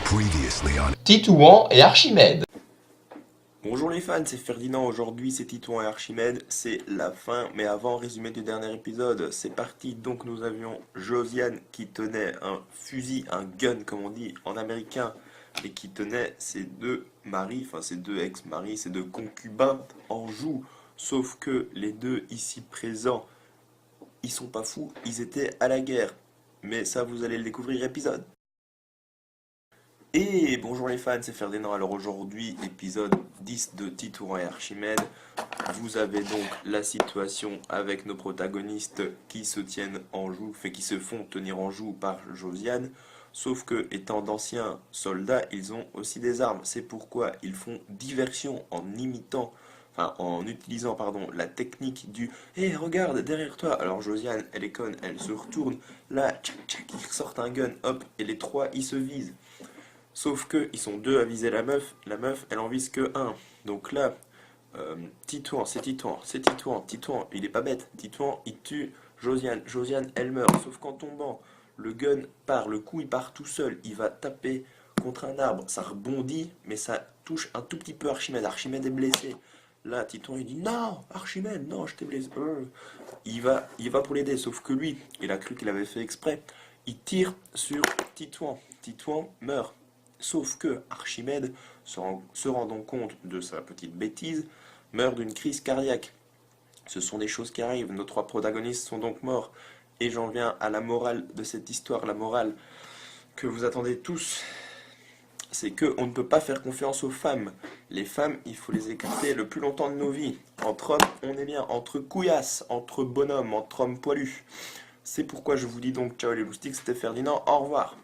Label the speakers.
Speaker 1: Previously on.
Speaker 2: Titouan et Archimède.
Speaker 3: Bonjour les fans, c'est Ferdinand, aujourd'hui c'est Titouan et Archimède, c'est la fin, mais avant, résumé du dernier épisode, c'est parti. Donc nous avions Josiane qui tenait un fusil, un gun comme on dit en américain, et qui tenait ses deux maris, enfin ses deux ex-maris, ses deux concubins en joue, sauf que les deux ici présents, ils sont pas fous, ils étaient à la guerre, mais ça vous allez le découvrir épisode. Et bonjour les fans, c'est Ferdinand. Alors aujourd'hui, épisode 10 de Titouan et Archimède. Vous avez donc la situation avec nos protagonistes qui se tiennent en joue, qui se font tenir en joue par Josiane. Sauf que, étant d'anciens soldats, ils ont aussi des armes. C'est pourquoi ils font diversion en utilisant, pardon, la technique du «Hé, regarde, derrière toi!» Alors Josiane, elle est conne, elle se retourne. Là, tchac, tchac, ils sortent un gun, hop, et les trois, ils se visent. Sauf que ils sont deux à viser la meuf elle en vise que un. Donc là, Titouan, Titouan, il est pas bête. Titouan, il tue Josiane. Josiane, elle meurt. Sauf qu'en tombant, le gun part, le coup il part tout seul. Il va taper contre un arbre. Ça rebondit, mais ça touche un tout petit peu Archimède. Archimède est blessé. Là, Titouan, il dit non, Archimède, non, je t'ai blessé. Il va pour l'aider, sauf que lui, il a cru qu'il avait fait exprès. Il tire sur Titouan. Titouan meurt. Sauf que Archimède, se rendant compte de sa petite bêtise, meurt d'une crise cardiaque. Ce sont des choses qui arrivent. Nos trois protagonistes sont donc morts. Et j'en viens à la morale de cette histoire, la morale que vous attendez tous. C'est qu'on ne peut pas faire confiance aux femmes. Les femmes, il faut les écarter le plus longtemps de nos vies. Entre hommes, on est bien. Entre couillasses, entre bonhommes, entre hommes poilus. C'est pourquoi je vous dis donc ciao les loustiques, c'était Ferdinand, au revoir.